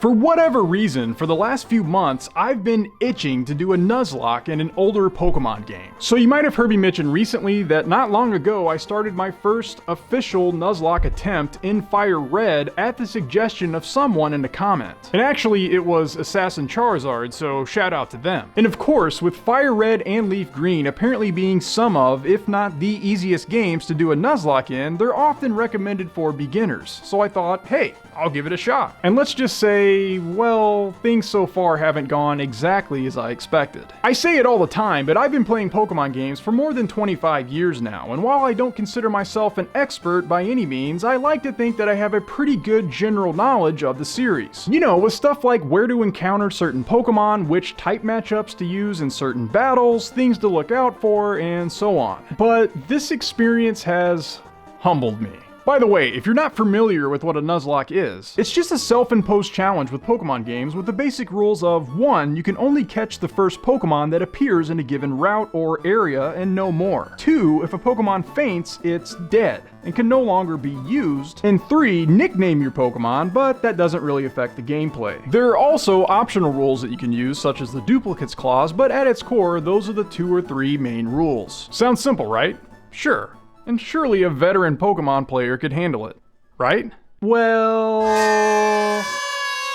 For whatever reason, for the last few months, I've been itching to do a Nuzlocke in an older Pokemon game. So you might have heard me mention recently that not long ago I started my first official Nuzlocke attempt in FireRed at the suggestion of someone in the comments. And actually it was Assassin Charizard, so shout out to them. And of course, with FireRed and LeafGreen apparently being some of, if not the easiest games to do a Nuzlocke in, they're often recommended for beginners. So I thought, hey, I'll give it a shot. And let's just say, well, things so far haven't gone exactly as I expected. I say it all the time, but I've been playing Pokemon games for more than 25 years now, and while I don't consider myself an expert by any means, I like to think that I have a pretty good general knowledge of the series. You know, with stuff like where to encounter certain Pokemon, which type matchups to use in certain battles, things to look out for, and so on. But this experience has humbled me. By the way, if you're not familiar with what a Nuzlocke is, it's just a self-imposed challenge with Pokemon games with the basic rules of 1. You can only catch the first Pokemon that appears in a given route or area and no more. 2. If a Pokemon faints, it's dead and can no longer be used. And 3. Nickname your Pokemon, but that doesn't really affect the gameplay. There are also optional rules that you can use, such as the duplicates clause, but at its core, those are the 2 or 3 main rules. Sounds simple, right? Sure. And surely a veteran Pokemon player could handle it, right? Well...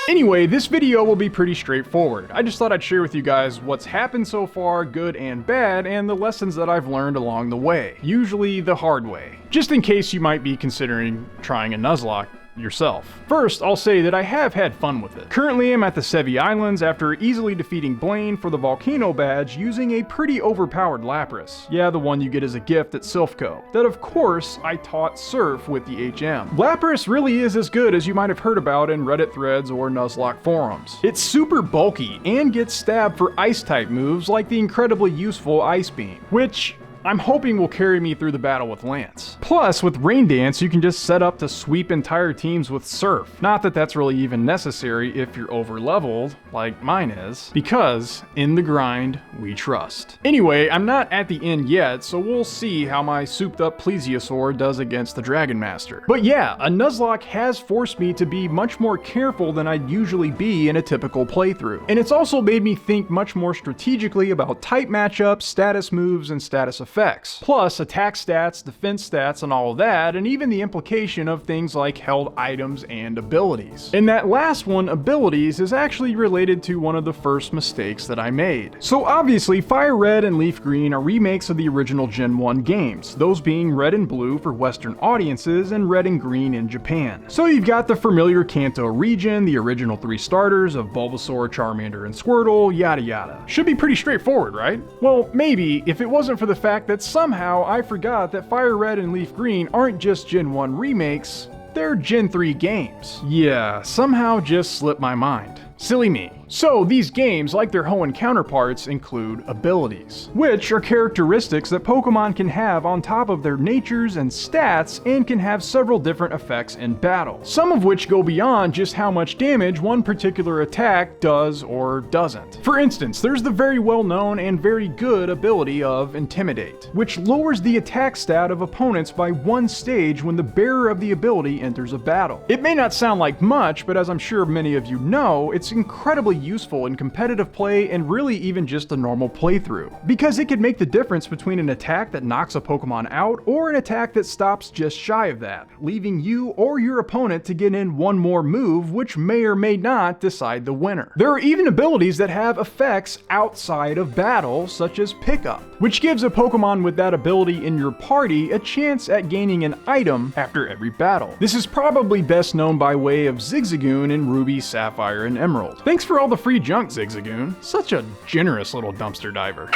Anyway, this video will be pretty straightforward. I just thought I'd share with you guys what's happened so far, good and bad, and the lessons that I've learned along the way. Usually the hard way. Just in case you might be considering trying a Nuzlocke yourself. First, I'll say that I have had fun with it. Currently, I'm at the Sevi Islands after easily defeating Blaine for the Volcano badge using a pretty overpowered Lapras. Yeah, the one you get as a gift at Silphco. That of course, I taught Surf with the HM. Lapras really is as good as you might have heard about in Reddit threads or Nuzlocke forums. It's super bulky and gets stabbed for ice-type moves like the incredibly useful Ice Beam, which I'm hoping will carry me through the battle with Lance. Plus, with Rain Dance, you can just set up to sweep entire teams with Surf. Not that that's really even necessary if you're over-leveled, like mine is, because in the grind, we trust. Anyway, I'm not at the end yet, so we'll see how my souped-up Plesiosaur does against the Dragon Master. But yeah, a Nuzlocke has forced me to be much more careful than I'd usually be in a typical playthrough. And it's also made me think much more strategically about type matchups, status moves, and status effects. Plus attack stats, defense stats, and all of that, and even the implication of things like held items and abilities. And that last one, abilities, is actually related to one of the first mistakes that I made. So obviously, FireRed and LeafGreen are remakes of the original Gen 1 games, those being Red and Blue for Western audiences and Red and Green in Japan. So you've got the familiar Kanto region, the original 3 starters of Bulbasaur, Charmander, and Squirtle, yada yada. Should be pretty straightforward, right? Well, maybe, if it wasn't for the fact that somehow I forgot that FireRed and LeafGreen aren't just Gen 1 remakes, they're Gen 3 games. Yeah, somehow just slipped my mind. Silly me. So these games, like their Hoenn counterparts, include abilities, which are characteristics that Pokemon can have on top of their natures and stats and can have several different effects in battle, some of which go beyond just how much damage one particular attack does or doesn't. For instance, there's the very well known and very good ability of Intimidate, which lowers the attack stat of opponents by 1 stage when the bearer of the ability enters a battle. It may not sound like much, but as I'm sure many of you know, it's incredibly useful in competitive play and really even just a normal playthrough, because it could make the difference between an attack that knocks a Pokemon out or an attack that stops just shy of that, leaving you or your opponent to get in one more move, which may or may not decide the winner. There are even abilities that have effects outside of battle, such as Pickup, which gives a Pokemon with that ability in your party a chance at gaining an item after every battle. This is probably best known by way of Zigzagoon in Ruby, Sapphire, and Emerald. Thanks for all the free junk, Zigzagoon. Such a generous little dumpster diver.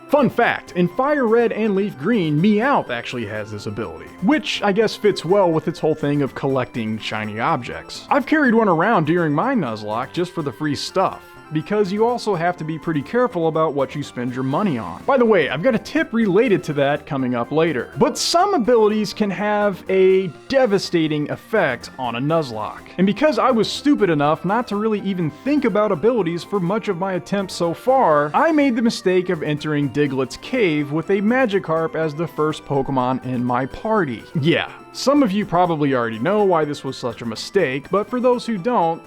Fun fact, in FireRed and LeafGreen, Meowth actually has this ability, which I guess fits well with its whole thing of collecting shiny objects. I've carried one around during my Nuzlocke just for the free stuff, because you also have to be pretty careful about what you spend your money on. By the way, I've got a tip related to that coming up later. But some abilities can have a devastating effect on a Nuzlocke. And because I was stupid enough not to really even think about abilities for much of my attempts so far, I made the mistake of entering Diglett's cave with a Magikarp as the first Pokemon in my party. Yeah, some of you probably already know why this was such a mistake, but for those who don't,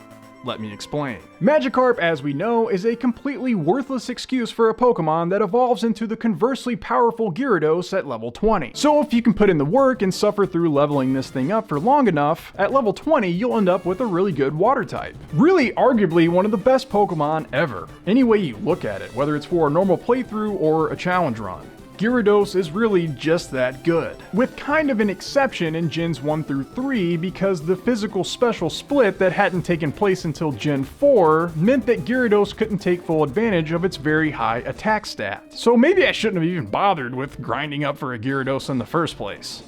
Let me explain. Magikarp, as we know, is a completely worthless excuse for a Pokemon that evolves into the conversely powerful Gyarados at level 20. So if you can put in the work and suffer through leveling this thing up for long enough, at level 20 you'll end up with a really good water type. Really arguably one of the best Pokemon ever. Any way you look at it, whether it's for a normal playthrough or a challenge run. Gyarados is really just that good, with kind of an exception in Gens 1 through 3 because the physical special split that hadn't taken place until Gen 4 meant that Gyarados couldn't take full advantage of its very high attack stat. So maybe I shouldn't have even bothered with grinding up for a Gyarados in the first place.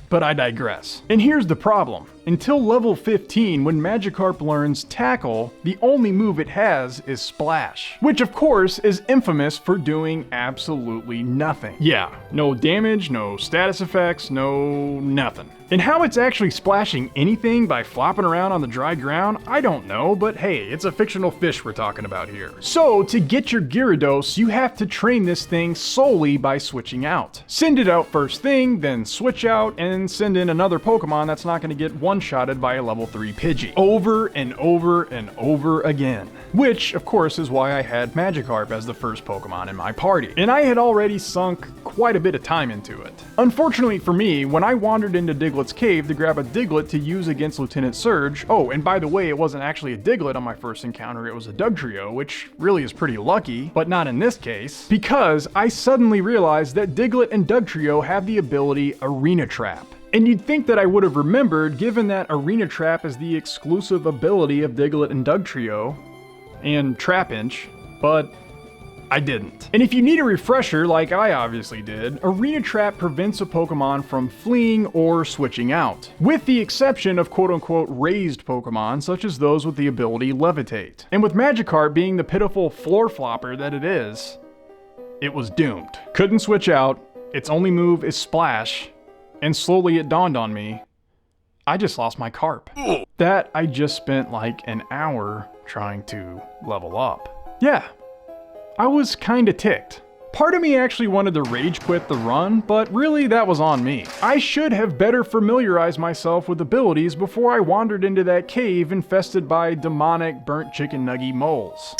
But I digress. And here's the problem. Until level 15, when Magikarp learns Tackle, the only move it has is Splash. Which of course is infamous for doing absolutely nothing. Yeah, no damage, no status effects, no nothing. And how it's actually splashing anything by flopping around on the dry ground, I don't know, but hey, it's a fictional fish we're talking about here. So to get your Gyarados, you have to train this thing solely by switching out. Send it out first thing, then switch out, and send in another Pokemon that's not going to get one-shotted by a level 3 Pidgey. Over and over and over again. Which, of course, is why I had Magikarp as the first Pokemon in my party. And I had already sunk quite a bit of time into it. Unfortunately for me, when I wandered into Diglett's cave to grab a Diglett to use against Lieutenant Surge, oh, and by the way, it wasn't actually a Diglett on my first encounter, it was a Dugtrio, which really is pretty lucky, but not in this case, because I suddenly realized that Diglett and Dugtrio have the ability Arena Trap. And you'd think that I would have remembered, given that Arena Trap is the exclusive ability of Diglett and Dugtrio, and Trapinch, but I didn't. And if you need a refresher, like I obviously did, Arena Trap prevents a Pokemon from fleeing or switching out, with the exception of quote-unquote raised Pokemon, such as those with the ability Levitate. And with Magikarp being the pitiful floor flopper that it is, it was doomed. Couldn't switch out, its only move is Splash, and slowly it dawned on me, I just lost my Carp. That I just spent like an hour trying to level up. Yeah, I was kinda ticked. Part of me actually wanted to rage quit the run, but really that was on me. I should have better familiarized myself with abilities before I wandered into that cave infested by demonic burnt chicken nugget moles.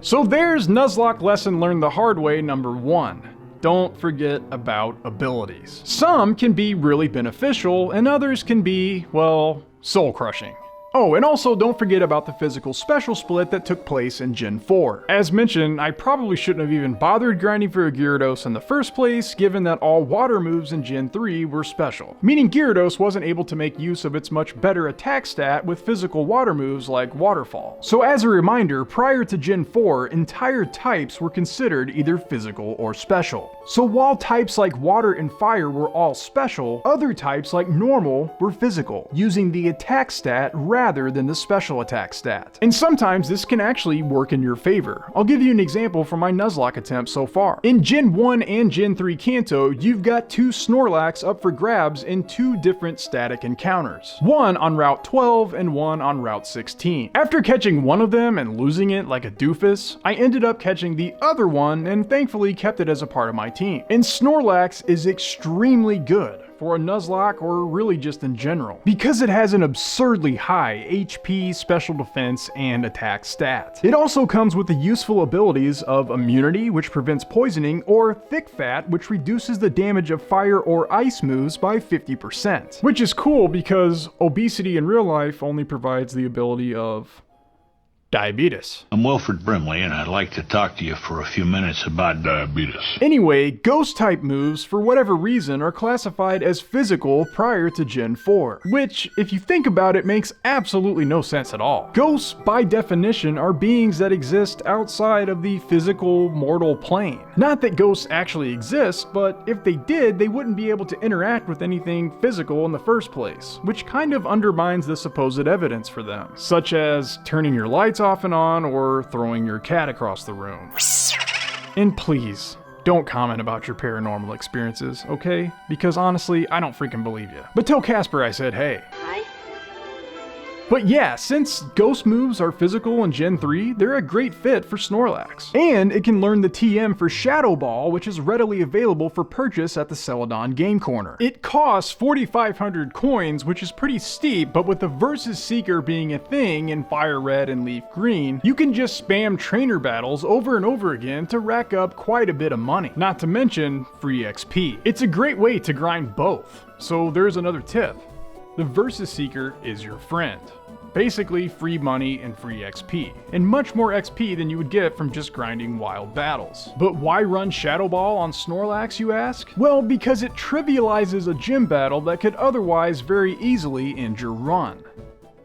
So there's Nuzlocke lesson learned the hard way number 1. Don't forget about abilities. Some can be really beneficial, and others can be, well, soul-crushing. Oh, and also don't forget about the physical special split that took place in Gen 4. As mentioned, I probably shouldn't have even bothered grinding for a Gyarados in the first place, given that all water moves in Gen 3 were special. Meaning Gyarados wasn't able to make use of its much better attack stat with physical water moves like Waterfall. So as a reminder, prior to Gen 4, entire types were considered either physical or special. So while types like Water and Fire were all special, other types like Normal were physical, using the attack stat rather than the special attack stat. And sometimes this can actually work in your favor. I'll give you an example from my Nuzlocke attempt so far. In Gen 1 and Gen 3 Kanto, you've got 2 Snorlax up for grabs in 2 different static encounters. One on Route 12 and one on Route 16. After catching one of them and losing it like a doofus, I ended up catching the other one and thankfully kept it as a part of my team. And Snorlax is extremely good for a Nuzlocke or really just in general, because it has an absurdly high HP, special defense, and attack stat. It also comes with the useful abilities of Immunity, which prevents poisoning, or Thick Fat, which reduces the damage of fire or ice moves by 50%. Which is cool because obesity in real life only provides the ability of diabetes. I'm Wilfred Brimley, and I'd like to talk to you for a few minutes about diabetes. Anyway, Ghost-type moves, for whatever reason, are classified as physical prior to Gen 4, which, if you think about it, makes absolutely no sense at all. Ghosts, by definition, are beings that exist outside of the physical, mortal plane. Not that ghosts actually exist, but if they did, they wouldn't be able to interact with anything physical in the first place, which kind of undermines the supposed evidence for them, such as turning your lights off and on, or throwing your cat across the room. And please, don't comment about your paranormal experiences, okay? Because honestly, I don't freaking believe you. But tell Casper I said hey. Hi. But yeah, since ghost moves are physical in Gen 3, they're a great fit for Snorlax. And it can learn the TM for Shadow Ball, which is readily available for purchase at the Celadon Game Corner. It costs 4,500 coins, which is pretty steep, but with the Versus Seeker being a thing in FireRed and LeafGreen, you can just spam trainer battles over and over again to rack up quite a bit of money. Not to mention free XP. It's a great way to grind both. So there's another tip. The Versus Seeker is your friend. Basically free money and free XP, and much more XP than you would get from just grinding wild battles. But why run Shadow Ball on Snorlax, you ask? Well, because it trivializes a gym battle that could otherwise very easily end your run.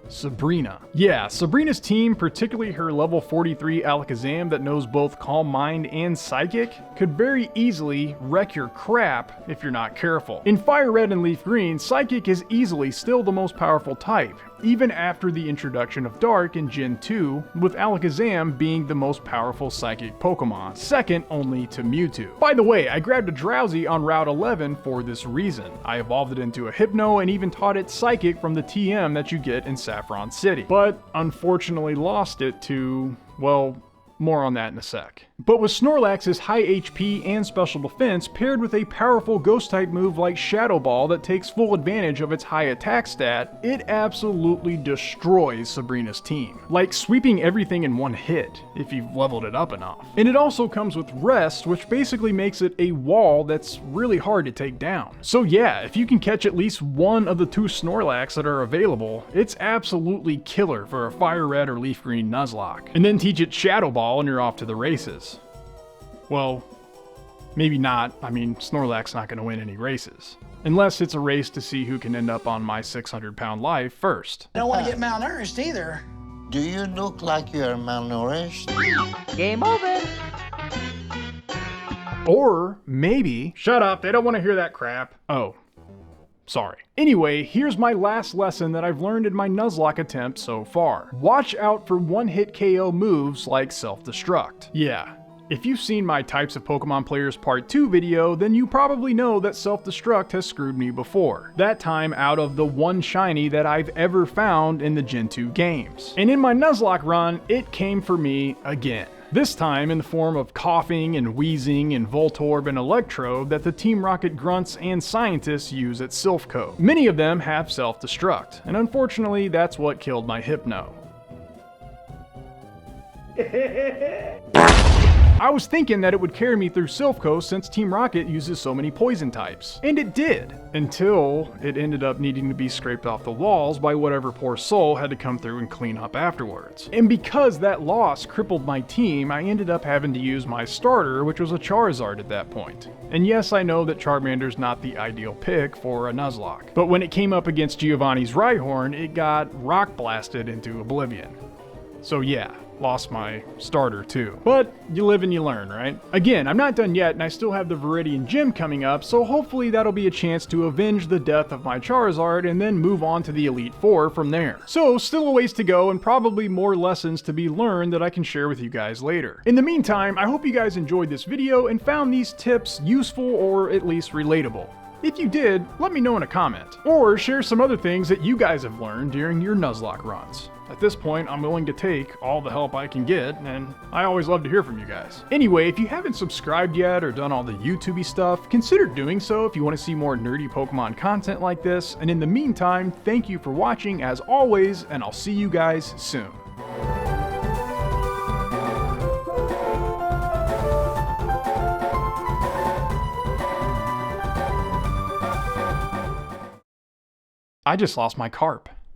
Sabrina. Yeah, Sabrina's team, particularly her level 43 Alakazam that knows both Calm Mind and Psychic, could very easily wreck your crap if you're not careful. In FireRed and LeafGreen, Psychic is easily still the most powerful type, even after the introduction of Dark in Gen 2, with Alakazam being the most powerful Psychic Pokemon, second only to Mewtwo. By the way, I grabbed a Drowsy on Route 11 for this reason. I evolved it into a Hypno and even taught it Psychic from the TM that you get in Saffron City, but unfortunately lost it to, well, more on that in a sec. But with Snorlax's high HP and special defense paired with a powerful ghost type move like Shadow Ball that takes full advantage of its high attack stat, it absolutely destroys Sabrina's team. Like sweeping everything in one hit, if you've leveled it up enough. And it also comes with Rest, which basically makes it a wall that's really hard to take down. So yeah, if you can catch at least one of the 2 Snorlax that are available, it's absolutely killer for a FireRed or LeafGreen Nuzlocke. And then teach it Shadow Ball and you're off to the races. Well, maybe not. I mean, Snorlax's not going to win any races. Unless it's a race to see who can end up on my 600-pound life first. I don't want to get malnourished either. Do you look like you're malnourished? Game over. Or maybe... Shut up, they don't want to hear that crap. Oh. Sorry. Anyway, here's my last lesson that I've learned in my Nuzlocke attempt so far. Watch out for one-hit KO moves like Self-Destruct. Yeah. If you've seen my Types of Pokemon Players Part 2 video, then you probably know that Self-Destruct has screwed me before. That time out of the one shiny that I've ever found in the Gen 2 games. And in my Nuzlocke run, it came for me again. This time in the form of coughing and wheezing and Voltorb and Electrode that the Team Rocket grunts and scientists use at Silphco. Many of them have Self-Destruct, and unfortunately that's what killed my Hypno. I was thinking that it would carry me through Silphco since Team Rocket uses so many poison types. And it did, until it ended up needing to be scraped off the walls by whatever poor soul had to come through and clean up afterwards. And because that loss crippled my team, I ended up having to use my starter, which was a Charizard at that point. And yes, I know that Charmander's not the ideal pick for a Nuzlocke, but when it came up against Giovanni's Rhyhorn, it got rock blasted into oblivion. So yeah. Lost my starter too. But you live and you learn, right? Again, I'm not done yet and I still have the Viridian Gym coming up, so hopefully that'll be a chance to avenge the death of my Charizard and then move on to the Elite Four from there. So still a ways to go and probably more lessons to be learned that I can share with you guys later. In the meantime, I hope you guys enjoyed this video and found these tips useful or at least relatable. If you did, let me know in a comment. Or share some other things that you guys have learned during your Nuzlocke runs. At this point, I'm willing to take all the help I can get, and I always love to hear from you guys. Anyway, if you haven't subscribed yet or done all the YouTube-y stuff, consider doing so if you want to see more nerdy Pokemon content like this. And in the meantime, thank you for watching as always, and I'll see you guys soon. I just lost my carp.